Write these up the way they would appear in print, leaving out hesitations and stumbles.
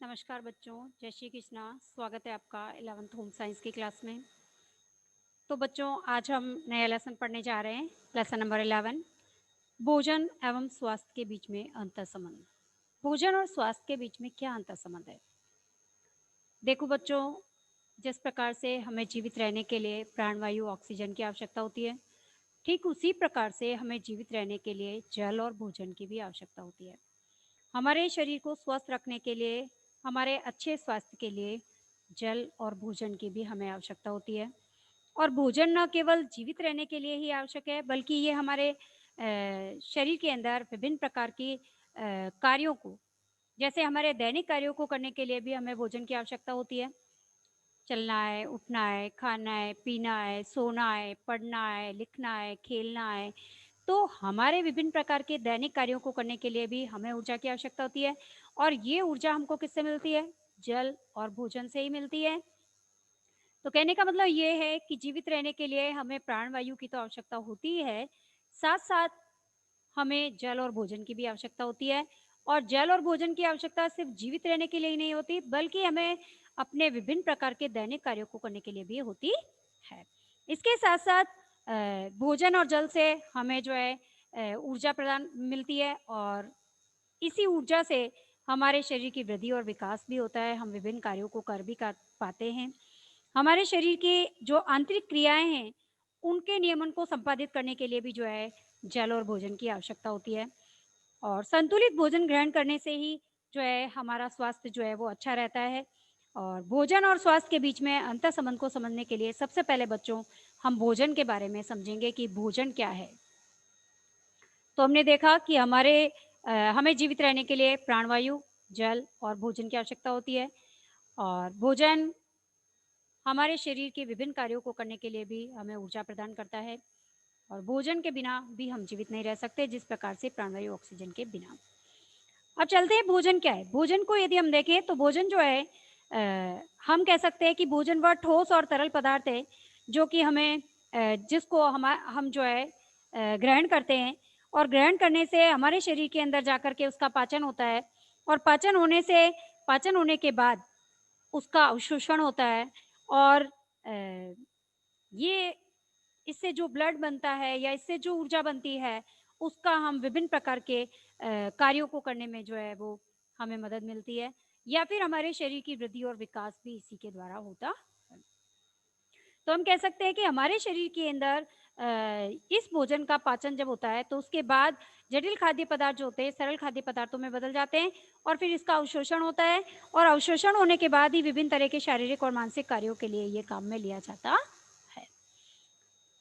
नमस्कार बच्चों, जय श्री कृष्णा। स्वागत है आपका 11th होम साइंस की क्लास में। तो बच्चों, आज हम नया लेसन पढ़ने जा रहे हैं। लेसन नंबर 11, भोजन एवं स्वास्थ्य के बीच में अंतर संबंध। भोजन और स्वास्थ्य के बीच में क्या अंतर संबंध है? देखो बच्चों, जिस प्रकार से हमें जीवित रहने के लिए प्राणवायु ऑक्सीजन की आवश्यकता होती है, ठीक उसी प्रकार से हमें जीवित रहने के लिए जल और भोजन की भी आवश्यकता होती है। हमारे शरीर को स्वस्थ रखने के लिए, हमारे अच्छे स्वास्थ्य के लिए जल और भोजन की भी हमें आवश्यकता होती है। और भोजन न केवल जीवित रहने के लिए ही आवश्यक है, बल्कि ये हमारे शरीर के अंदर विभिन्न प्रकार की कार्यों को, जैसे हमारे दैनिक कार्यों को करने के लिए भी हमें भोजन की आवश्यकता होती है। चलना है, उठना है, खाना है, पीना है, सोना है, पढ़ना है, लिखना है, खेलना है। तो हमारे विभिन्न प्रकार के दैनिक कार्यों को करने के लिए भी हमें ऊर्जा की आवश्यकता होती है। और ये ऊर्जा हमको किससे मिलती है? जल और भोजन से ही मिलती है। तो कहने का मतलब ये है कि जीवित रहने के लिए हमें प्राणवायु की तो आवश्यकता होती है, साथ साथ हमें जल और भोजन की भी आवश्यकता होती है। और जल और भोजन की आवश्यकता सिर्फ जीवित रहने के लिए ही नहीं होती, बल्कि हमें अपने विभिन्न प्रकार के दैनिक कार्यों को करने के लिए भी होती है। इसके साथ साथ भोजन और जल से हमें जो है ऊर्जा प्रदान मिलती है, और इसी ऊर्जा से हमारे शरीर की वृद्धि और विकास भी होता है। हम विभिन्न कार्यों को कर भी कर पाते हैं। हमारे शरीर की जो आंतरिक क्रियाएं हैं, उनके नियमन को संपादित करने के लिए भी जो है जल और भोजन की आवश्यकता होती है। और संतुलित भोजन ग्रहण करने से ही जो है हमारा स्वास्थ्य जो है वो अच्छा रहता है। और भोजन और स्वास्थ्य के बीच में अंतर संबंध को समझने के लिए सबसे पहले बच्चों, हम भोजन के बारे में समझेंगे कि भोजन क्या है। तो हमने देखा कि हमें जीवित रहने के लिए प्राणवायु, जल और भोजन की आवश्यकता होती है। और भोजन हमारे शरीर के विभिन्न कार्यों को करने के लिए भी हमें ऊर्जा प्रदान करता है। और भोजन के बिना भी हम जीवित नहीं रह सकते, जिस प्रकार से प्राणवायु ऑक्सीजन के बिना। अब चलते हैं, भोजन क्या है। भोजन को यदि हम देखें तो भोजन जो है हम कह सकते हैं कि भोजन वह ठोस और तरल पदार्थ है जो कि जिसको हम जो है ग्रहण करते हैं। और ग्रहण करने से हमारे शरीर के अंदर जाकर के उसका पाचन होता है। और पाचन होने के बाद उसका अवशोषण होता है। और ये इससे जो ब्लड बनता है या इससे जो ऊर्जा बनती है, उसका हम विभिन्न प्रकार के कार्यों को करने में जो है वो हमें मदद मिलती है। या फिर हमारे शरीर की वृद्धि और विकास भी इसी के द्वारा होता है। तो हम कह सकते हैं कि हमारे शरीर के अंदर इस भोजन का पाचन जब होता है, तो उसके बाद जटिल खाद्य पदार्थ जो होते हैं सरल खाद्य पदार्थों में बदल जाते हैं। और फिर इसका अवशोषण होता है। और अवशोषण होने के बाद ही विभिन्न तरह के शारीरिक और मानसिक कार्यों के लिए ये काम में लिया जाता है।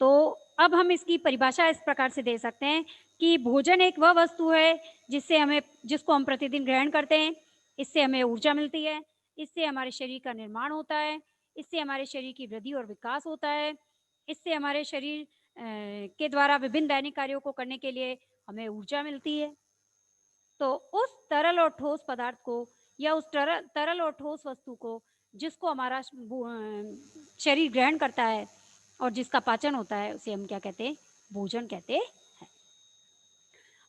तो अब हम इसकी परिभाषा इस प्रकार से दे सकते हैं कि भोजन एक वह वस्तु है जिसको हम प्रतिदिन ग्रहण करते हैं। इससे हमें ऊर्जा मिलती है, इससे हमारे शरीर का निर्माण होता है, इससे हमारे शरीर की वृद्धि और विकास होता है, इससे हमारे शरीर के द्वारा विभिन्न दैनिक कार्यों को करने के लिए हमें ऊर्जा मिलती है। तो उस तरल और ठोस पदार्थ को, या उस तरल और ठोस वस्तु को जिसको हमारा शरीर ग्रहण करता है और जिसका पाचन होता है, उसे हम क्या कहते हैं? भोजन कहते हैं।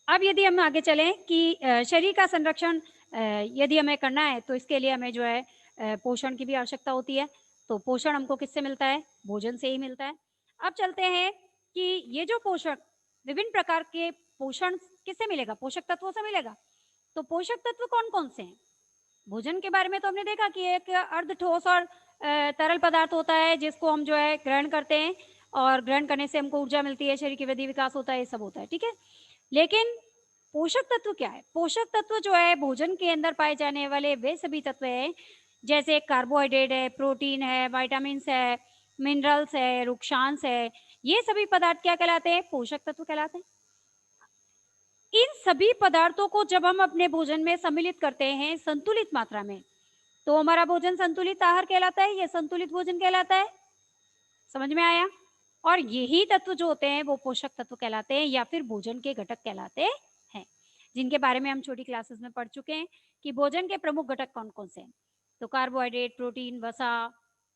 अब यदि हम आगे चलें कि शरीर का संरक्षण यदि हमें करना है, तो इसके लिए हमें जो है पोषण की भी आवश्यकता होती है। तो पोषण हमको किससे मिलता है? भोजन से ही मिलता है। अब चलते हैं कि ये जो पोषण, विभिन्न प्रकार के पोषण किससे मिलेगा? पोषक तत्वों से मिलेगा। तो पोषक तत्व कौन कौन से हैं? भोजन के बारे में तो हमने देखा कि एक अर्ध ठोस और तरल पदार्थ होता है जिसको हम जो है ग्रहण करते हैं, और ग्रहण करने से हमको ऊर्जा मिलती है, शरीर की वृद्धि विकास होता है, ये सब होता है, ठीक है। लेकिन पोषक तत्व क्या है? पोषक तत्व जो है भोजन के अंदर पाए जाने वाले वे सभी तत्व हैं, जैसे कार्बोहाइड्रेट है, प्रोटीन है, विटामिन है, मिनरल्स है, रुक्षांश है। ये सभी पदार्थ क्या कहलाते हैं? पोषक तत्व कहलाते हैं। इन सभी पदार्थों को जब हम अपने भोजन में सम्मिलित करते हैं संतुलित मात्रा में, तो हमारा भोजन संतुलित आहार कहलाता है या संतुलित भोजन कहलाता है। समझ में आया? और यही तत्व जो होते हैं वो पोषक तत्व कहलाते हैं या फिर भोजन के घटक कहलाते हैं, जिनके बारे में हम छोटी क्लासेस में पढ़ चुके हैं कि भोजन के प्रमुख घटक कौन कौन से हैं। तो कार्बोहाइड्रेट, प्रोटीन, वसा,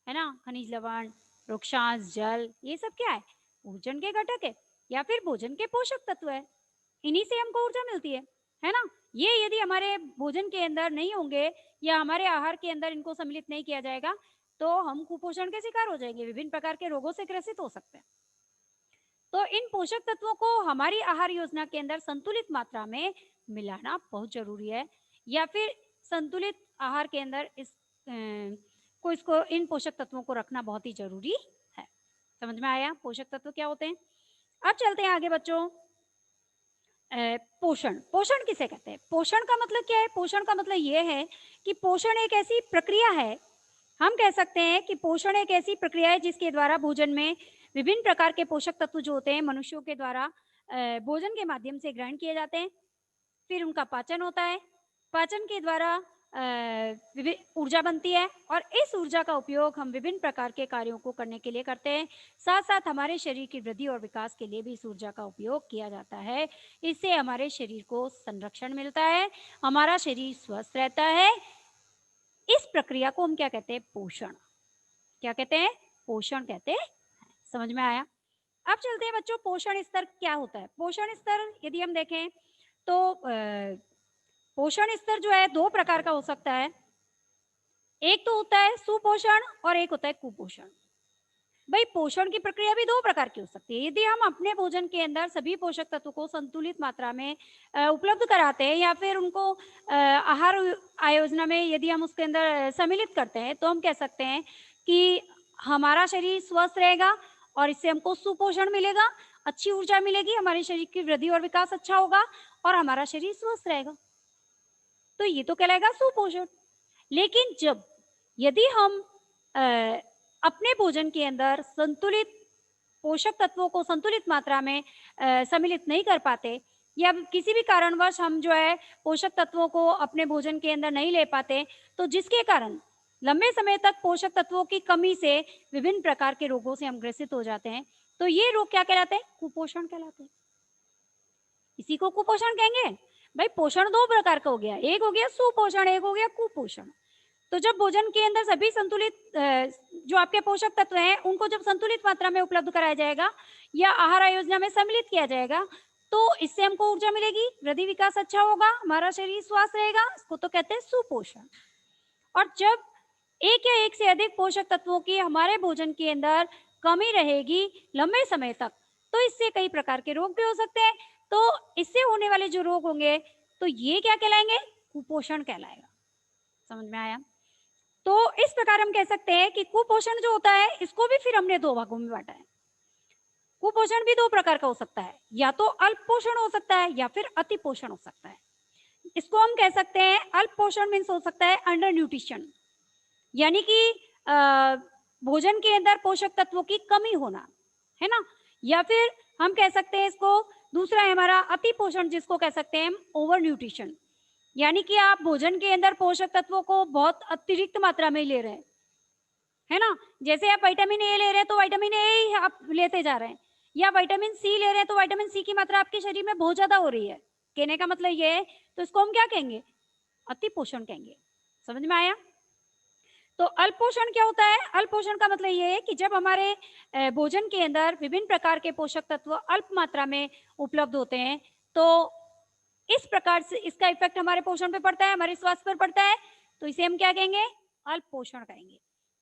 है ना, खनिज लवण, रुक्षांश, जल, ये सब क्या है? भोजन के घटक है या फिर भोजन के पोषक तत्व है। इन्हीं से हमको ऊर्जा मिलती है है ना। ये यदि हमारे भोजन के अंदर नहीं होंगे या हमारे आहार के अंदर इनको सम्मिलित नहीं किया जाएगा तो हम कुपोषण के शिकार हो जाएंगे, विभिन्न प्रकार के रोगों से ग्रसित हो सकते हैं। तो इन पोषक तत्वों को हमारी आहार योजना के अंदर संतुलित मात्रा में मिलाना बहुत जरूरी है, या फिर संतुलित आहार के अंदर इसको इन पोषक तत्वों को रखना बहुत ही जरूरी है। समझ में आया पोषक तत्व क्या होते हैं? अब चलते हैं आगे बच्चों। पोषण, पोषण किसे कहते हैं? पोषण का मतलब क्या है? पोषण का मतलब ये है कि पोषण एक ऐसी प्रक्रिया है, हम कह सकते हैं कि पोषण एक ऐसी प्रक्रिया है जिसके द्वारा भोजन में विभिन्न प्रकार के पोषक तत्व जो होते हैं मनुष्यों के द्वारा भोजन के माध्यम से ग्रहण किए जाते हैं, फिर उनका पाचन होता है, पाचन के द्वारा ऊर्जा बनती है और इस ऊर्जा का उपयोग हम विभिन्न प्रकार के कार्यों को करने के लिए करते हैं। साथ साथ हमारे शरीर की वृद्धि और विकास के लिए भी इस ऊर्जा का उपयोग किया जाता है। इससे हमारे शरीर को संरक्षण मिलता है, हमारा शरीर स्वस्थ रहता है। इस प्रक्रिया को हम क्या कहते हैं? पोषण। क्या कहते हैं? पोषण कहते हैं। समझ में आया? अब चलते हैं बच्चों, पोषण स्तर क्या होता है? पोषण स्तर यदि हम देखें तो पोषण स्तर जो है दो प्रकार का हो सकता है। एक तो होता है सुपोषण और एक होता है कुपोषण। भाई पोषण की प्रक्रिया भी दो प्रकार की हो सकती है। यदि हम अपने भोजन के अंदर सभी पोषक तत्वों को संतुलित मात्रा में उपलब्ध कराते हैं या फिर उनको आहार आयोजना में यदि हम उसके अंदर सम्मिलित करते हैं तो हम कह सकते हैं कि हमारा शरीर स्वस्थ रहेगा और इससे हमको सुपोषण मिलेगा, अच्छी ऊर्जा मिलेगी, हमारे शरीर की वृद्धि और विकास अच्छा होगा और हमारा शरीर स्वस्थ रहेगा। तो ये तो कहलाएगा सुपोषण। लेकिन जब यदि हम अपने भोजन के अंदर संतुलित पोषक तत्वों को संतुलित मात्रा में सम्मिलित नहीं कर पाते या किसी भी कारणवश हम जो है पोषक तत्वों को अपने भोजन के अंदर नहीं ले पाते, तो जिसके कारण लंबे समय तक पोषक तत्वों की कमी से विभिन्न प्रकार के रोगों से हम ग्रसित हो जाते हैं। तो ये रोग क्या कहलाते हैं? कुपोषण कहलाते हैं। इसी को कुपोषण कहेंगे। भाई पोषण दो प्रकार का हो गया, एक हो गया सुपोषण, एक हो गया कुपोषण। तो जब भोजन के अंदर सभी संतुलित जो आपके पोषक तत्व हैं उनको जब संतुलित मात्रा में उपलब्ध कराया जाएगा या आहार योजना में सम्मिलित किया जाएगा तो इससे हमको ऊर्जा मिलेगी, वृद्धि विकास अच्छा होगा, हमारा शरीर स्वस्थ रहेगा, इसको तो कहते हैं सुपोषण। और जब एक या एक से अधिक पोषक तत्वों की हमारे भोजन के अंदर कमी रहेगी लंबे समय तक तो इससे कई प्रकार के रोग भी हो सकते हैं। तो इससे होने वाले जो रोग होंगे तो ये क्या कहलाएंगे? कुपोषण कहलाएगा। समझ में आया? तो इस प्रकार हम कह सकते हैं कि कुपोषण जो होता है इसको भी फिर हमने दो भागों में बांटा है। कुपोषण भी दो प्रकार का हो सकता है, या तो अल्प पोषण हो सकता है या फिर अति पोषण हो सकता है। इसको हम कह सकते हैं अल्प पोषण मीन्स हो सकता है अंडर न्यूट्रिशन, यानी कि भोजन के अंदर पोषक तत्वों की कमी होना, है ना। या फिर हम कह सकते हैं इसको दूसरा है हमारा अति पोषण, जिसको कह सकते हैं हम ओवर न्यूट्रिशन, यानी कि आप भोजन के अंदर पोषक तत्वों को बहुत अतिरिक्त मात्रा में ले रहे हैं, है ना। जैसे आप विटामिन ए ले रहे हैं तो विटामिन ए ही आप लेते जा रहे हैं, या विटामिन सी ले रहे हैं तो विटामिन सी की मात्रा आपके शरीर में बहुत ज्यादा हो रही है। कहने का मतलब ये है, तो इसको हम क्या कहेंगे? अति पोषण कहेंगे। समझ में आया? तो अल्प पोषण क्या होता है? अल्प पोषण का मतलब ये है कि जब हमारे भोजन के अंदर विभिन्न प्रकार के पोषक तत्व अल्प मात्रा में उपलब्ध होते हैं तो इस प्रकार से इसका इफेक्ट हमारे पोषण पे पड़ता है, हमारे स्वास्थ्य पर पड़ता है, तो इसे हम क्या कहेंगे? अल्प पोषण कहेंगे।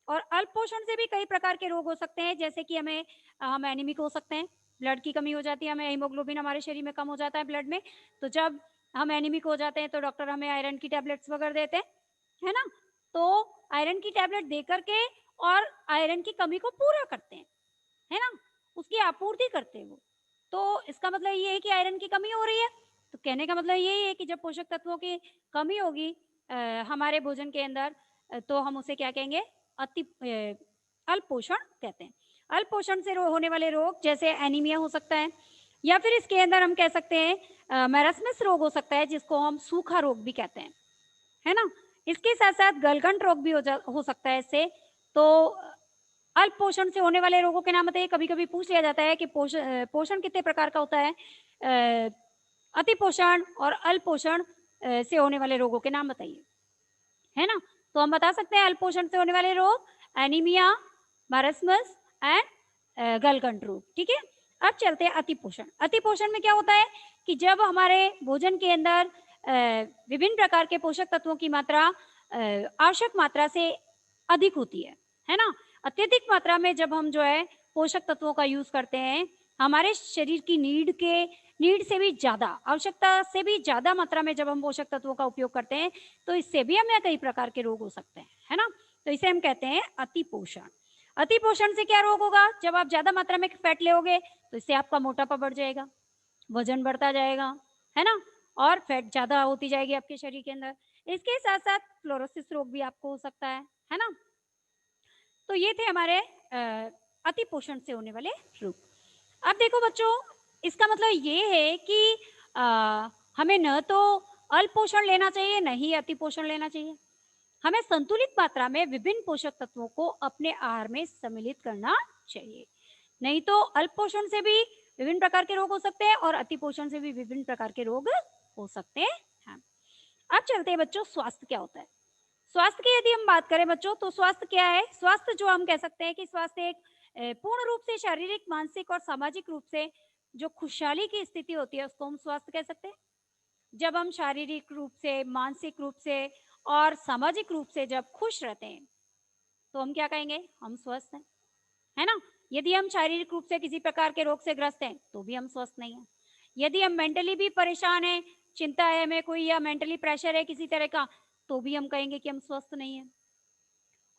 और अल्प पोषण से भी कई प्रकार के रोग हो सकते हैं, जैसे कि हम एनीमिक हो सकते हैं, ब्लड की कमी हो जाती है, हमें हीमोग्लोबिन हमारे शरीर में कम हो जाता है ब्लड में। तो जब हम एनीमिक हो जाते हैं तो डॉक्टर हमें आयरन की टैबलेट्स वगैरह देते हैं, है ना। तो आयरन की टैबलेट दे करके और आयरन की कमी को पूरा करते हैं, है ना, उसकी आपूर्ति करते हैं वो। तो इसका मतलब ये है कि आयरन की कमी हो रही है। तो कहने का मतलब यही है कि जब पोषक तत्वों की कमी होगी हमारे भोजन के अंदर तो हम उसे क्या कहेंगे? अल्प पोषण कहते हैं। अल्प पोषण से होने वाले रोग जैसे एनीमिया हो सकता है, या फिर इसके अंदर हम कह सकते हैं मैरास्मस रोग हो सकता है, जिसको हम सूखा रोग भी कहते हैं, है ना। इसके साथ साथ गलगंड रोग भी हो सकता है इससे। तो अल्प पोषण से होने वाले रोगों के नाम बताइए। कभी कभी पूछ लिया जाता है कि पोषण कितने प्रकार का होता है? अति पोषण और अल्प पोषण से होने वाले रोगों के नाम बताइए, है ना। तो हम बता सकते हैं अल्प पोषण से होने वाले रोग एनीमिया, मारस्मस एंड गलगंड रोग। ठीक है। अब चलते हैं अति पोषण। अति पोषण में क्या होता है कि जब हमारे भोजन के अंदर विभिन्न प्रकार के पोषक तत्वों की मात्रा आवश्यक मात्रा से अधिक होती है ना? अत्यधिक मात्रा में जब हम जो है पोषक तत्वों का यूज़ करते हैं, हमारे शरीर की नीड से भी ज़्यादा, आवश्यकता से भी ज़्यादा मात्रा में जब हम पोषक तत्वों का उपयोग करते हैं, तो इससे भी हमें कई प्रकार के रोग हो सकते हैं, है ना? तो इसे हम कहते हैं अतिपोषण। अतिपोषण से क्या रोग होगा? जब आप ज़्यादा मात्रा में फैट लोगे, तो इससे आपका मोटापा बढ़ जाएगा, वज़न बढ़ता जाएगा, है ना? और फैट ज़्यादा होती जाएगी आपके शरीर के अंदर। इसके साथ-साथ फ्लोरोसिस रोग भी आपको हो सकता है ना? तो ये थे हमारे अतिपोषण से होने वाले रोग। अब देखो बच्चों, इसका मतलब ये है कि अ, हमें न तो अल्प पोषण लेना चाहिए, न ही अतिपोषण लेना चाहिए। हमें संतुलित मात्रा में विभिन्न पोषक तत्वों को अपने आहार में सम्मिलित करना चाहिए। नहीं तो अल्प पोषण से भी विभिन्न प्रकार के रोग हो सकते हैं और अति पोषण से भी विभिन्न प्रकार के रोग हो सकते हैं। अब चलते हैं बच्चों, स्वास्थ्य क्या होता है? स्वास्थ्य की यदि हम बात करें बच्चों, तो स्वास्थ्य क्या है? स्वास्थ्य जो हम कह सकते हैं कि स्वास्थ्य एक पूर्ण रूप से शारीरिक, मानसिक और सामाजिक रूप से जो खुशहाली की स्थिति होती है, उसको हम स्वास्थ्य कह सकते हैं। जब हम शारीरिक रूप से, मानसिक रूप से और सामाजिक रूप से जब खुश रहते हैं, तो हम क्या कहेंगे? हम स्वस्थ हैं, है ना? यदि हम शारीरिक रूप से किसी प्रकार के रोग से ग्रस्त हैं, तो भी हम स्वस्थ नहीं हैं। यदि हम मेंटली भी परेशान हैं, चिंता है हमें कोई या मेंटली प्रेशर है किसी तरह का, तो भी हम कहेंगे कि हम स्वस्थ नहीं हैं।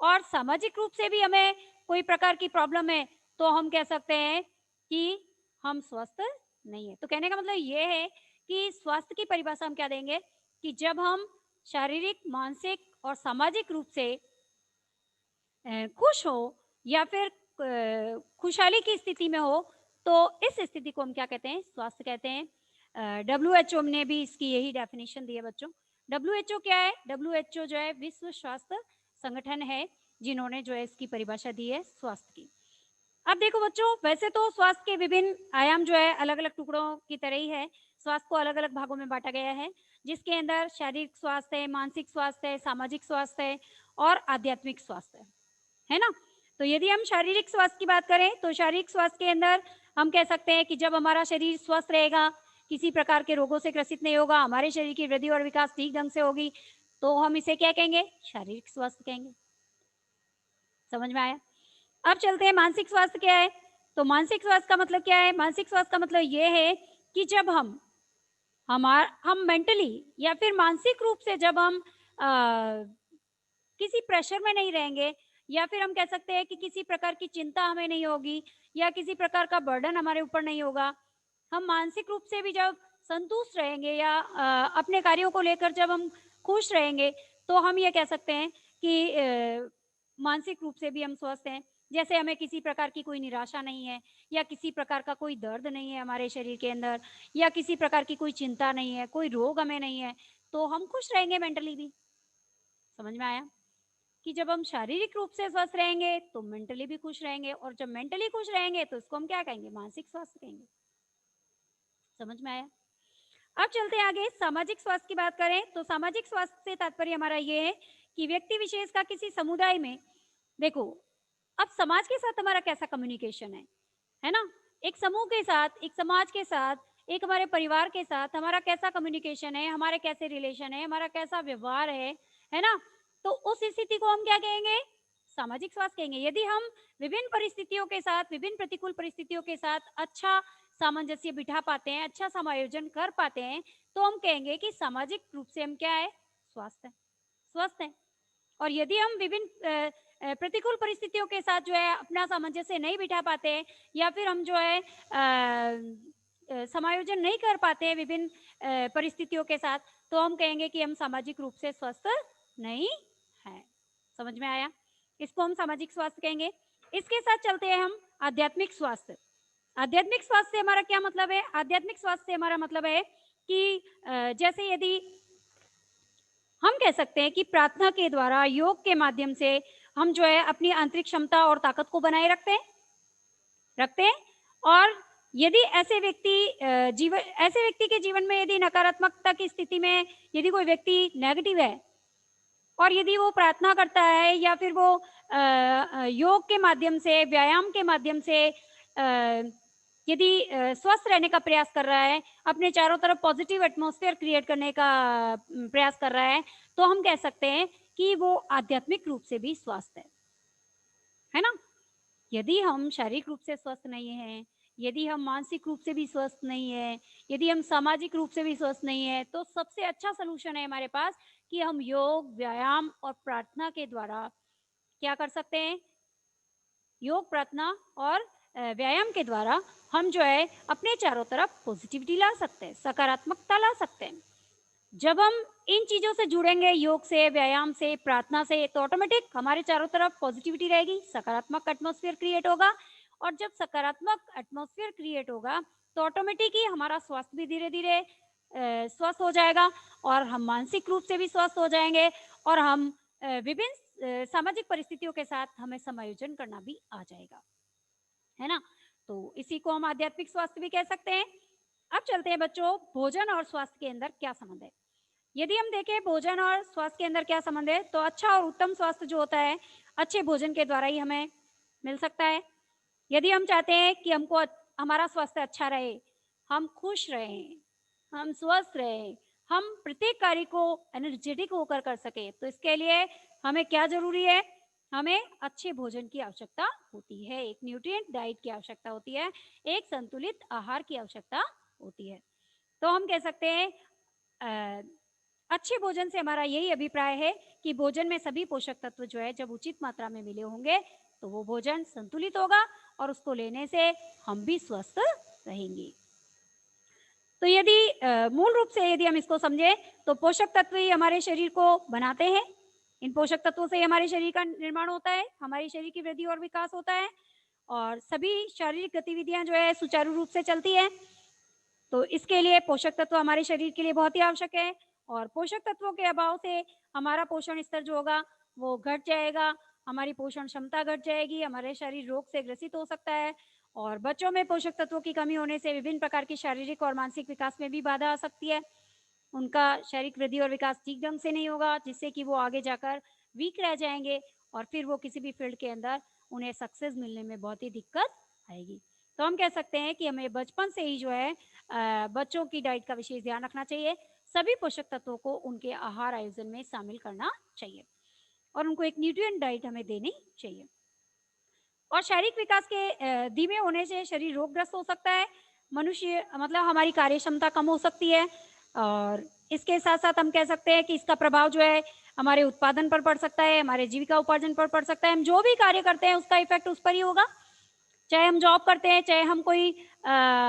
और सामाजिक रूप से भी हमें कोई प्रकार की प्रॉब्लम है, तो हम कह सकते हैं कि हम स्वस्थ नहीं है। तो कहने का मतलब ये है कि स्वास्थ्य की परिभाषा हम क्या देंगे कि जब हम शारीरिक, मानसिक और सामाजिक रूप से खुश हो या फिर खुशहाली की स्थिति में हो, तो इस स्थिति को हम क्या कहते हैं? स्वास्थ्य कहते हैं। डब्ल्यूएचओ ने भी इसकी यही डेफिनेशन दी है बच्चों। डब्ल्यूएचओ क्या है? डब्ल्यूएचओ जो है विश्व स्वास्थ्य संगठन है, जिन्होंने जो है इसकी परिभाषा दी है स्वास्थ्य की। अब देखो बच्चों, वैसे तो स्वास्थ्य के विभिन्न आयाम जो है अलग-अलग टुकड़ों की तरह ही है। स्वास्थ्य को अलग-अलग भागों में बाँटा गया है, जिसके अंदर शारीरिक स्वास्थ्य है, मानसिक स्वास्थ्य है, सामाजिक स्वास्थ्य है और आध्यात्मिक स्वास्थ्य है ना? तो यदि हम शारीरिक स्वास्थ्य की बात करें, तो शारीरिक स्वास्थ्य के अंदर हम कह सकते हैं कि जब हमारा शरीर स्वस्थ रहेगा, किसी प्रकार के रोगों से ग्रसित नहीं होगा, हमारे शरीर की वृद्धि और विकास ठीक ढंग से होगी, तो हम इसे क्या कहेंगे? शारीरिक स्वास्थ्य कहेंगे। समझ में आया? अब चलते हैं मानसिक स्वास्थ्य क्या है? तो मानसिक स्वास्थ्य का मतलब क्या है? मानसिक स्वास्थ्य का मतलब ये है कि जब हम मेंटली या फिर मानसिक रूप से जब हम किसी प्रेशर में नहीं रहेंगे या फिर हम कह सकते हैं कि किसी प्रकार की चिंता हमें नहीं होगी या किसी प्रकार का बर्डन हमारे ऊपर नहीं होगा। हम मानसिक रूप से भी जब संतुष्ट रहेंगे या अपने कार्यों को लेकर जब हम खुश रहेंगे, तो हम ये कह सकते हैं कि मानसिक रूप से भी हम स्वस्थ हैं। जैसे हमें किसी प्रकार की कोई निराशा नहीं है या किसी प्रकार का कोई दर्द नहीं है हमारे शरीर के अंदर या किसी प्रकार की कोई चिंता नहीं है, कोई रोग हमें नहीं है, तो हम खुश रहेंगे मेंटली भी। समझ में आया? कि जब हम शारीरिक रूप से स्वस्थ रहेंगे तो मेंटली भी खुश रहेंगे और जब मेंटली खुश रहेंगे तो इसको हम क्या कहेंगे? मानसिक स्वास्थ्य कहेंगे। समझ में आया? अब चलते हैं आगे, सामाजिक स्वास्थ्य की बात करें तो सामाजिक स्वास्थ्य से तात्पर्य हमारा ये है कि व्यक्ति विशेष का किसी समुदाय में, देखो अब समाज के साथ हमारा कैसा कम्युनिकेशन है ना? एक समूह के साथ, एक समाज के साथ, एक हमारे परिवार के साथ हमारा कैसा कम्युनिकेशन है, हमारे कैसे रिलेशन है, हमारा कैसा व्यवहार है ना? तो उस स्थिति को हम क्या कहेंगे? सामाजिक स्वास्थ्य कहेंगे। यदि हम विभिन्न परिस्थितियों के साथ, विभिन्न प्रतिकूल परिस्थितियों के साथ अच्छा सामंजस्य बिठा पाते हैं, अच्छा समायोजन कर पाते हैं, तो हम कहेंगे कि सामाजिक रूप से हम क्या है? स्वास्थ्य है, स्वस्थ हैं। और यदि हम विभिन्न प्रतिकूल परिस्थितियों के साथ जो है अपना सामंजस्य नहीं बिठा पाते हैं या फिर हम जो है समायोजन नहीं कर पाते हैं विभिन्न परिस्थितियों के साथ, तो हम कहेंगे कि हम सामाजिक रूप से स्वस्थ नहीं हैं। समझ में आया? इसको हम सामाजिक स्वास्थ्य कहेंगे। इसके साथ चलते हैं हम आध्यात्मिक स्वास्थ्य। आध्यात्मिक स्वास्थ्य से हमारा क्या मतलब है? आध्यात्मिक स्वास्थ्य से हमारा मतलब है कि जैसे यदि हम कह सकते हैं कि प्रार्थना के द्वारा, योग के माध्यम से हम जो है अपनी आंतरिक क्षमता और ताकत को बनाए रखते हैं। और यदि ऐसे व्यक्ति के जीवन में यदि नकारात्मकता की स्थिति में यदि कोई व्यक्ति नेगेटिव है और यदि वो प्रार्थना करता है या फिर वो योग के माध्यम से, व्यायाम के माध्यम से यदि स्वस्थ रहने का प्रयास कर रहा है, अपने चारों तरफ पॉजिटिव एटमॉस्फेयर क्रिएट करने का प्रयास कर रहा है, तो हम कह सकते हैं कि वो आध्यात्मिक रूप से भी स्वस्थ है ना? यदि हम शारीरिक रूप से स्वस्थ नहीं हैं, यदि हम मानसिक रूप से भी स्वस्थ नहीं हैं, यदि हम सामाजिक रूप से भी स्वस्थ नहीं हैं, तो सबसे अच्छा सॉल्यूशन है हमारे पास कि हम योग, व्यायाम और प्रार्थना के द्वारा क्या कर सकते हैं? योग, प्रार्थना और व्यायाम के द्वारा हम जो है अपने चारों तरफ पॉजिटिविटी ला सकते हैं, सकारात्मकता ला सकते हैं। जब हम इन चीज़ों से जुड़ेंगे, योग से, व्यायाम से, प्रार्थना से, तो ऑटोमेटिक हमारे चारों तरफ पॉजिटिविटी रहेगी, सकारात्मक एटमॉस्फेयर क्रिएट होगा और जब सकारात्मक एटमॉस्फेयर क्रिएट होगा, तो ऑटोमेटिक ही हमारा स्वास्थ्य भी धीरे-धीरे स्वस्थ हो जाएगा और हम मानसिक रूप से भी स्वस्थ हो जाएँगे और हम विभिन्न सामाजिक परिस्थितियों के साथ हमें समायोजन करना भी आ जाएगा, है ना? तो इसी को हम आध्यात्मिक स्वास्थ्य भी कह सकते हैं। अब चलते हैं बच्चों, भोजन और स्वास्थ्य के अंदर क्या संबंध है? यदि हम देखें भोजन और स्वास्थ्य के अंदर क्या संबंध है, तो अच्छा और उत्तम स्वास्थ्य जो होता है, अच्छे भोजन के द्वारा ही हमें मिल सकता है। यदि हम चाहते हैं कि हमारा स्वास्थ्य अच्छा रहे, हम खुश रहें, हम स्वस्थ रहें, हम प्रत्येक कार्य को एनर्जेटिक होकर कर सकें, तो इसके लिए हमें क्या ज़रूरी है? हमें अच्छे भोजन की आवश्यकता होती है, एक न्यूट्रिएंट डाइट की आवश्यकता होती है, एक संतुलित आहार की आवश्यकता होती है। तो हम कह सकते हैं अ, अच्छे भोजन से हमारा यही अभिप्राय है कि भोजन में सभी पोषक तत्व जो है जब उचित मात्रा में मिले होंगे तो वो भोजन संतुलित होगा और उसको लेने से हम भी स्वस्थ रहेंगे। तो यदि मूल रूप से यदि हम इसको समझें तो पोषक तत्व ही हमारे शरीर को बनाते हैं। इन पोषक तत्वों से ही हमारे शरीर का निर्माण होता है, हमारे शरीर की वृद्धि और विकास होता है और सभी शारीरिक गतिविधियां जो है सुचारू रूप से चलती है। तो इसके लिए पोषक तत्व हमारे शरीर के लिए बहुत ही आवश्यक है और पोषक तत्वों के अभाव से हमारा पोषण स्तर जो होगा वो घट जाएगा, हमारी पोषण क्षमता घट जाएगी, हमारे शरीर रोग से ग्रसित हो सकता है और बच्चों में पोषक तत्वों की कमी होने से विभिन्न प्रकार की शारीरिक और मानसिक विकास में भी बाधा आ सकती है। उनका शारीरिक वृद्धि और विकास ठीक ढंग से नहीं होगा जिससे कि वो आगे जाकर वीक रह जाएँगे और फिर वो किसी भी फ़ील्ड के अंदर उन्हें सक्सेस मिलने में बहुत ही दिक्कत आएगी। तो हम कह सकते हैं कि हमें बचपन से ही जो है बच्चों की डाइट का विशेष ध्यान रखना चाहिए। सभी पोषक तत्वों को उनके आहार आयोजन में शामिल करना चाहिए और उनको एक न्यूट्रिएंट डाइट हमें देनी चाहिए। और शारीरिक विकास के धीमे होने से शरीर रोगग्रस्त हो सकता है। मनुष्य मतलब हमारी कार्य क्षमता कम हो सकती है और इसके साथ-साथ हम कह सकते हैं कि इसका प्रभाव जो है हमारे उत्पादन पर पड़ सकता है, हमारे जीविका उपार्जन पर पड़ सकता है। हम जो भी कार्य करते हैं उसका इफ़ेक्ट उस पर ही होगा। चाहे हम जॉब करते हैं, चाहे हम कोई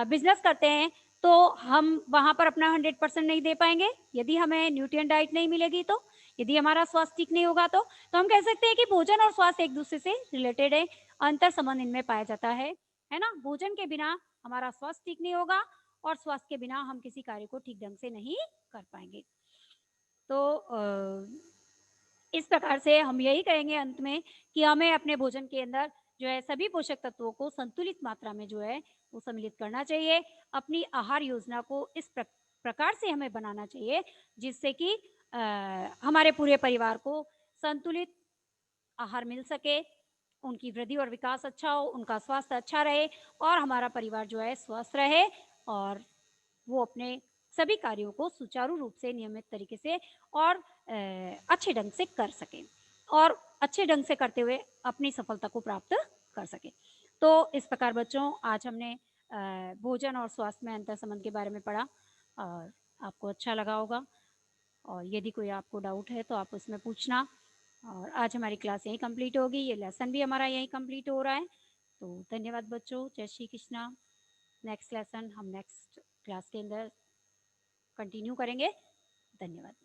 बिज़नेस करते हैं, तो हम वहाँ पर अपना 100% नहीं दे पाएँगे, यदि हमें न्यूट्रिएंट डाइट नहीं मिलेगी तो। यदि हमारा स्वास्थ्य ठीक नहीं होगा तो। तो हम कह सकते हैं कि भोजन और स्वास्थ्य एक-दूसरे से रिलेटेड है, अंतर संबंध इनमें पाया जाता है ना? भोजन के बिना हमारा स्वास्थ्य ठीक नहीं होगा और स्वास्थ्य के बिना हम किसी कार्य को ठीक ढंग से नहीं कर पाएँगे। तो इस प्रकार से हम यही कहेंगे अंत में कि हमें अपने भोजन के अंदर जो है सभी पोषक तत्वों को संतुलित मात्रा में जो है वो सम्मिलित करना चाहिए। अपनी आहार योजना को इस प्रकार से हमें बनाना चाहिए जिससे कि हमारे पूरे परिवार को संतुलित आहार मिल सके, उनकी वृद्धि और विकास अच्छा हो, उनका स्वास्थ्य अच्छा रहे और हमारा परिवार जो है स्वस्थ रहे और वो अपने सभी कार्यों को सुचारू रूप से नियमित तरीके से और अच्छे ढंग से कर सकें और अच्छे ढंग से करते हुए अपनी सफलता को प्राप्त कर सकें। तो इस प्रकार बच्चों आज हमने भोजन और स्वास्थ्य में अंतर संबंध के बारे में पढ़ा और आपको अच्छा लगा होगा और यदि कोई आपको डाउट है तो आप उसमें पूछना और आज हमारी क्लास यहीं कंप्लीट होगी, ये लेसन भी हमारा यहीं कंप्लीट हो रहा है। तो धन्यवाद बच्चों, जय श्री कृष्णा। नेक्स्ट लेसन हम नेक्स्ट क्लास के अंदर कंटिन्यू करेंगे। धन्यवाद।